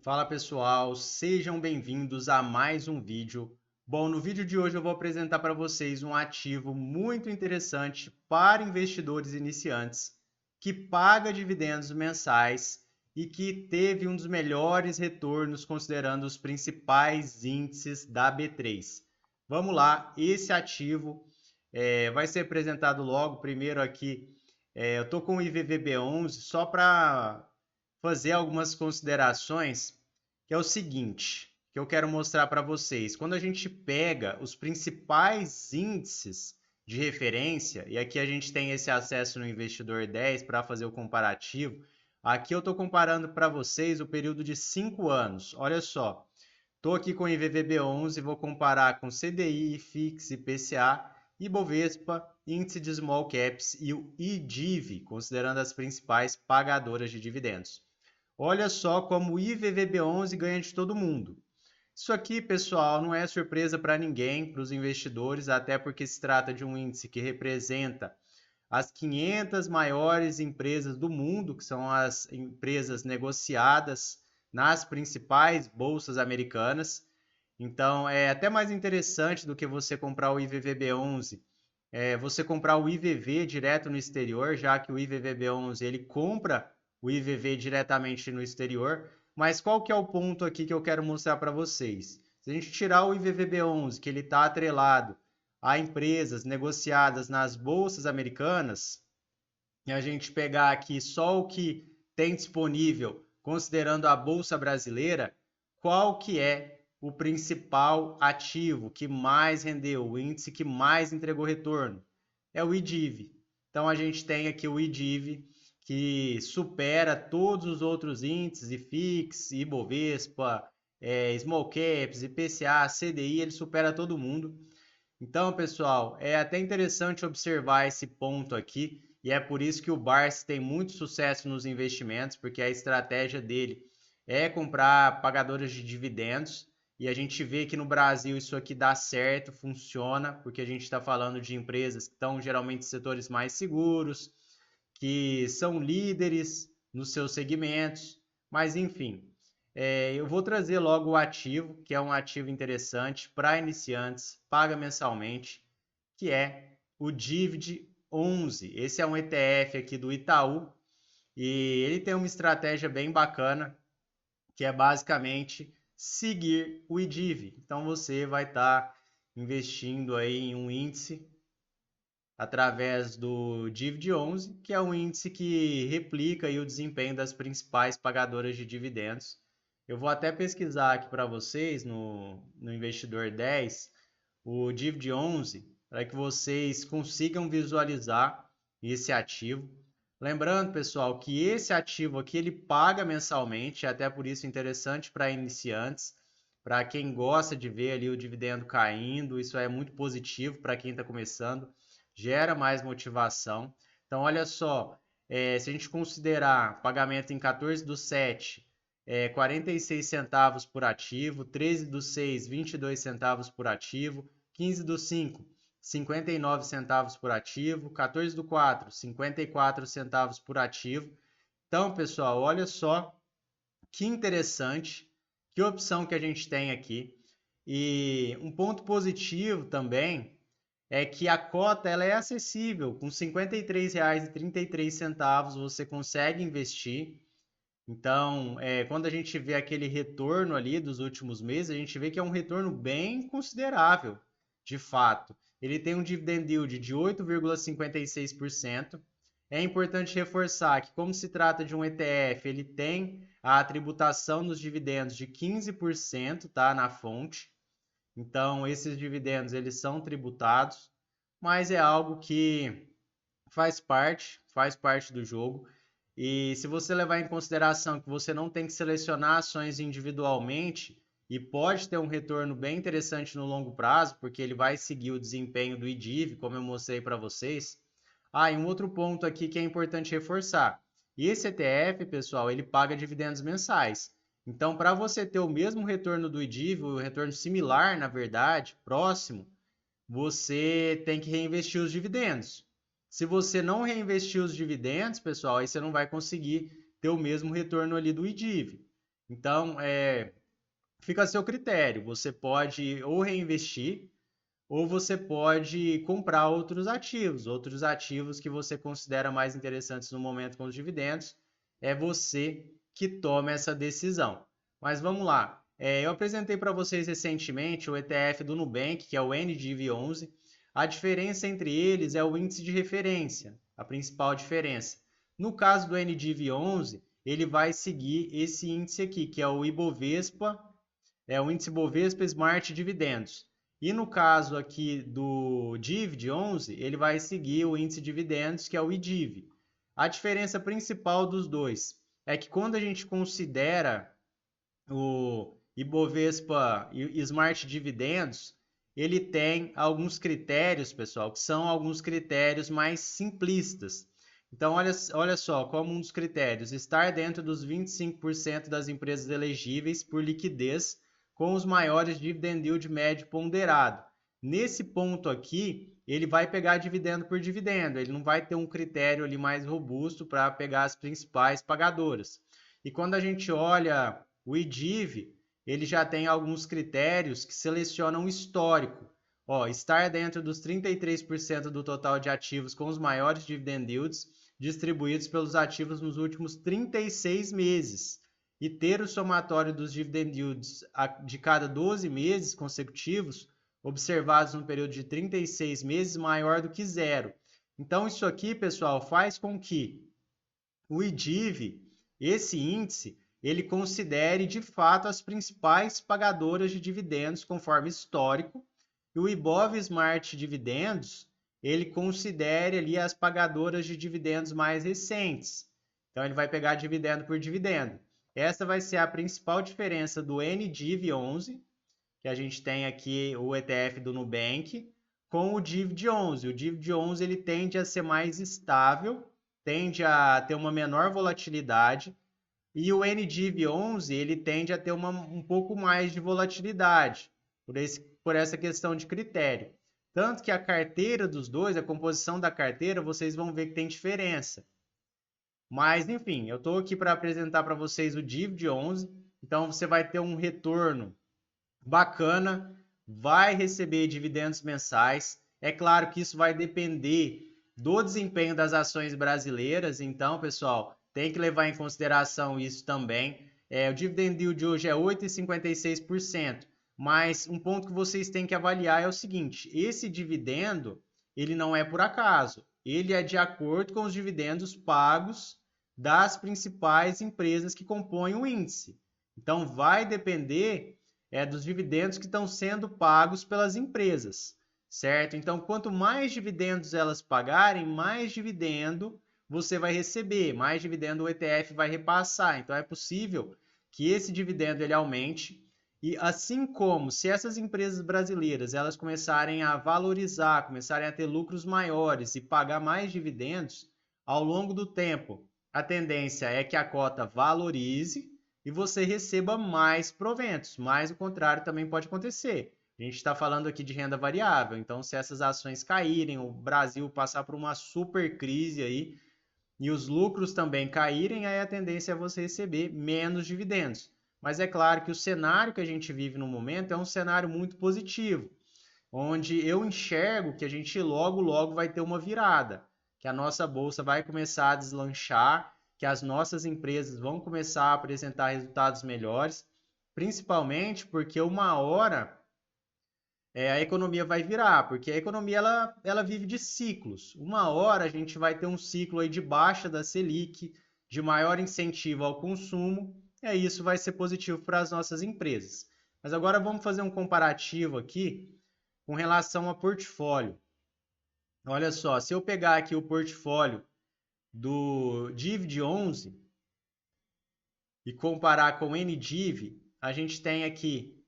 Fala pessoal, sejam bem-vindos a mais um vídeo. Bom, no vídeo de hoje eu vou apresentar para vocês um ativo muito interessante para investidores iniciantes, que paga dividendos mensais e que teve um dos melhores retornos considerando os principais índices da B3. Vamos lá, esse ativo vai ser apresentado logo. Primeiro aqui, eu estou com o IVVB11 só para fazer algumas considerações, que é o seguinte, que eu quero mostrar para vocês. Quando a gente pega os principais índices de referência, e aqui a gente tem esse acesso no Investidor 10 para fazer o comparativo, aqui eu estou comparando para vocês o período de 5 anos. Olha só, estou aqui com o IVVB11, vou comparar com CDI, IFIX, IPCA, Ibovespa, Índice de Small Caps e o IDIV, considerando as principais pagadoras de dividendos. Olha só como o IVVB11 ganha de todo mundo. Isso aqui, pessoal, não é surpresa para ninguém, para os investidores, até porque se trata de um índice que representa as 500 maiores empresas do mundo, que são as empresas negociadas nas principais bolsas americanas. Então, é até mais interessante do que você comprar o IVVB11, você comprar o IVV direto no exterior, já que o IVVB11 ele compra o IVV diretamente no exterior. Mas qual que é o ponto aqui que eu quero mostrar para vocês? Se a gente tirar o IVVB11, que ele está atrelado a empresas negociadas nas bolsas americanas, e a gente pegar aqui só o que tem disponível, considerando a bolsa brasileira, qual que é o principal ativo que mais rendeu, o índice que mais entregou retorno? É o IDIV. Então a gente tem aqui o IDIV, que supera todos os outros índices, IFIX, Ibovespa, Small Caps, IPCA, CDI, ele supera todo mundo. Então, pessoal, é até interessante observar esse ponto aqui, e é por isso que o Barsi tem muito sucesso nos investimentos, porque a estratégia dele é comprar pagadoras de dividendos, e a gente vê que no Brasil isso aqui dá certo, funciona, porque a gente está falando de empresas que estão geralmente em setores mais seguros, que são líderes nos seus segmentos, mas enfim, eu vou trazer logo o ativo, que é um ativo interessante para iniciantes, paga mensalmente, que é o Divid 11. Esse é um ETF aqui do Itaú e ele tem uma estratégia bem bacana, que é basicamente seguir o IDIV. Então você vai estar investindo aí em um índice através do Divid11, que é um índice que replica aí o desempenho das principais pagadoras de dividendos. Eu vou até pesquisar aqui para vocês no Investidor 10 o Divid11 para que vocês consigam visualizar esse ativo. Lembrando, pessoal, que esse ativo aqui ele paga mensalmente, até por isso interessante para iniciantes, para quem gosta de ver ali o dividendo caindo, isso é muito positivo para quem está começando, gera mais motivação. Então, olha só, se a gente considerar pagamento em 14/7, 46 centavos por ativo, 13/6, 22 centavos por ativo, 15/5, 59 centavos por ativo, 14/4, 54 centavos por ativo. Então, pessoal, olha só que interessante, que opção que a gente tem aqui. E um ponto positivo também é que a cota ela é acessível, com R$ 53,33 você consegue investir. Então, quando a gente vê aquele retorno ali dos últimos meses, a gente vê que é um retorno bem considerável, de fato. Ele tem um dividend yield de 8,56%. É importante reforçar que, como se trata de um ETF, ele tem a tributação nos dividendos de 15%, tá, na fonte. Então, esses dividendos eles são tributados, mas é algo que faz parte do jogo. E se você levar em consideração que você não tem que selecionar ações individualmente e pode ter um retorno bem interessante no longo prazo, porque ele vai seguir o desempenho do IDIV, como eu mostrei para vocês. Ah, e um outro ponto aqui que é importante reforçar. E esse ETF, pessoal, ele paga dividendos mensais. Então, para você ter o mesmo retorno do IDIV, o retorno similar, na verdade, próximo, você tem que reinvestir os dividendos. Se você não reinvestir os dividendos, pessoal, aí você não vai conseguir ter o mesmo retorno ali do IDIV. Então, fica a seu critério. Você pode ou reinvestir, ou você pode comprar outros ativos que você considera mais interessantes no momento com os dividendos. É você que toma essa decisão. Mas vamos lá. Eu apresentei para vocês recentemente o ETF do Nubank, que é o NDIV11. A diferença entre eles é o índice de referência, a principal diferença. No caso do NDIV11, ele vai seguir esse índice aqui, que é o Ibovespa, é o índice Bovespa Smart Dividendos. E no caso aqui do DIVD11, ele vai seguir o índice de dividendos, que é o IDIV. A diferença principal dos dois é que quando a gente considera o Ibovespa Smart Dividendos, ele tem alguns critérios, pessoal, que são alguns critérios mais simplistas. Então, olha só, como um dos critérios, estar dentro dos 25% das empresas elegíveis por liquidez com os maiores dividend yield médio ponderado. Nesse ponto aqui, ele vai pegar dividendo por dividendo, ele não vai ter um critério ali mais robusto para pegar as principais pagadoras. E quando a gente olha o IDIV, ele já tem alguns critérios que selecionam o histórico. Ó, estar dentro dos 33% do total de ativos com os maiores dividend yields distribuídos pelos ativos nos últimos 36 meses e ter o somatório dos dividend yields de cada 12 meses consecutivos observados no período de 36 meses maior do que zero. Então isso aqui, pessoal, faz com que o IDIV, esse índice, ele considere de fato as principais pagadoras de dividendos conforme histórico, e o Ibov Smart Dividendos, ele considere ali as pagadoras de dividendos mais recentes. Então ele vai pegar dividendo por dividendo. Essa vai ser a principal diferença do NDIV11, que a gente tem aqui o ETF do Nubank, com o DIVD11. O DIVD11 ele tende a ser mais estável, tende a ter uma menor volatilidade, e o NDIV11 ele tende a ter um pouco mais de volatilidade, por essa questão de critério. Tanto que a carteira dos dois, a composição da carteira, vocês vão ver que tem diferença. Mas, enfim, eu estou aqui para apresentar para vocês o DIVD11, então você vai ter um retorno bacana, vai receber dividendos mensais. É claro que isso vai depender do desempenho das ações brasileiras, então, pessoal, tem que levar em consideração isso também. O dividend yield de hoje é 8,56%, mas um ponto que vocês têm que avaliar é o seguinte: esse dividendo ele não é por acaso, ele é de acordo com os dividendos pagos das principais empresas que compõem o índice. Então, vai depender dos dividendos que estão sendo pagos pelas empresas, certo? Então, quanto mais dividendos elas pagarem, mais dividendo você vai receber, mais dividendo o ETF vai repassar. Então, é possível que esse dividendo ele aumente. E assim como se essas empresas brasileiras elas começarem a valorizar, começarem a ter lucros maiores e pagar mais dividendos, ao longo do tempo, a tendência é que a cota valorize e você receba mais proventos, mas o contrário também pode acontecer. A gente está falando aqui de renda variável, então se essas ações caírem, o Brasil passar por uma super crise aí e os lucros também caírem, aí a tendência é você receber menos dividendos. Mas é claro que o cenário que a gente vive no momento é um cenário muito positivo, onde eu enxergo que a gente logo, logo vai ter uma virada, que a nossa bolsa vai começar a deslanchar, que as nossas empresas vão começar a apresentar resultados melhores, principalmente porque uma hora a economia vai virar, porque a economia ela vive de ciclos. Uma hora a gente vai ter um ciclo aí de baixa da Selic, de maior incentivo ao consumo, e isso vai ser positivo para as nossas empresas. Mas agora vamos fazer um comparativo aqui com relação a portfólio. Olha só, se eu pegar aqui o portfólio do DIVD11 e comparar com o NDIV, a gente tem aqui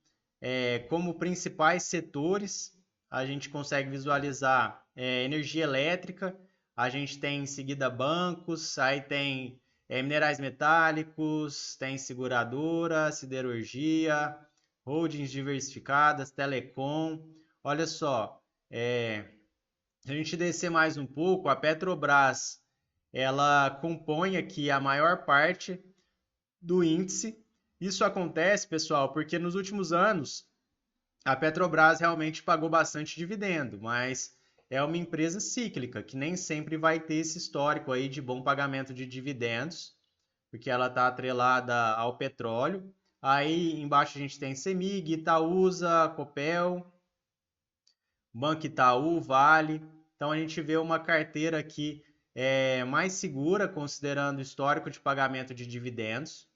como principais setores, a gente consegue visualizar energia elétrica, a gente tem em seguida bancos, aí tem minerais metálicos, tem seguradora, siderurgia, holdings diversificadas, telecom. Olha só, se a gente descer mais um pouco, a Petrobras ela compõe aqui a maior parte do índice. Isso acontece, pessoal, porque nos últimos anos a Petrobras realmente pagou bastante dividendo, mas é uma empresa cíclica que nem sempre vai ter esse histórico aí de bom pagamento de dividendos, porque ela está atrelada ao petróleo. Aí embaixo a gente tem Semig, Itaúsa, Copel, Banco Itaú, Vale. Então a gente vê uma carteira aqui mais segura, considerando o histórico de pagamento de dividendos.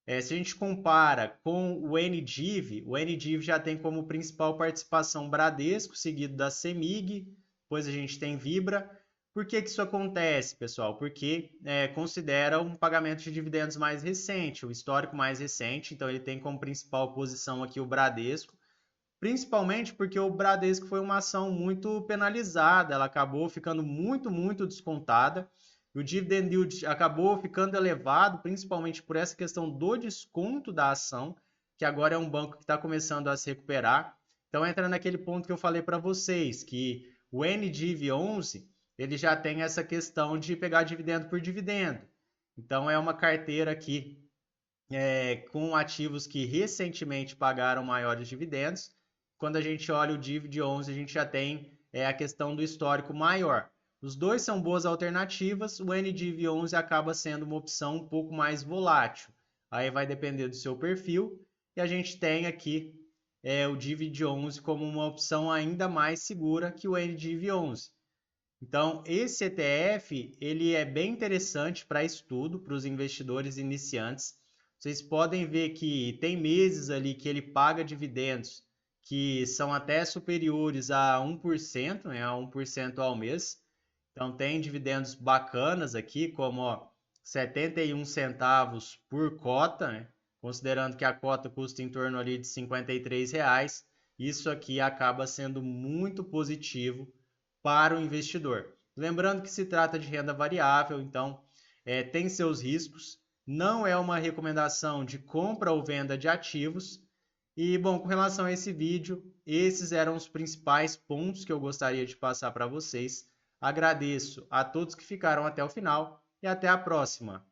Se a gente compara com o NDIV já tem como principal participação Bradesco, seguido da Semig, depois a gente tem Vibra. Por que que isso acontece, pessoal? Porque considera um pagamento de dividendos mais recente, o histórico mais recente, então ele tem como principal posição aqui o Bradesco, principalmente porque o Bradesco foi uma ação muito penalizada, ela acabou ficando muito descontada. O dividend yield acabou ficando elevado, principalmente por essa questão do desconto da ação, que agora é um banco que está começando a se recuperar. Então entra naquele ponto que eu falei para vocês, que o NDIV 11 ele já tem essa questão de pegar dividendo por dividendo. Então é uma carteira aqui com ativos que recentemente pagaram maiores dividendos. Quando a gente olha o DIV 11, a gente já tem a questão do histórico maior. Os dois são boas alternativas, o NDIV 11 acaba sendo uma opção um pouco mais volátil. Aí vai depender do seu perfil. E a gente tem aqui o DIV 11 como uma opção ainda mais segura que o NDIV 11. Então, esse ETF ele é bem interessante para estudo, para os investidores iniciantes. Vocês podem ver que tem meses ali que ele paga dividendos que são até superiores a 1%, né, a 1% ao mês. Então, tem dividendos bacanas aqui, como 71 centavos por cota, né, considerando que a cota custa em torno ali de R$ 53. Isso aqui acaba sendo muito positivo para o investidor. Lembrando que se trata de renda variável, então tem seus riscos, não é uma recomendação de compra ou venda de ativos. E, bom, com relação a esse vídeo, esses eram os principais pontos que eu gostaria de passar para vocês. Agradeço a todos que ficaram até o final e até a próxima.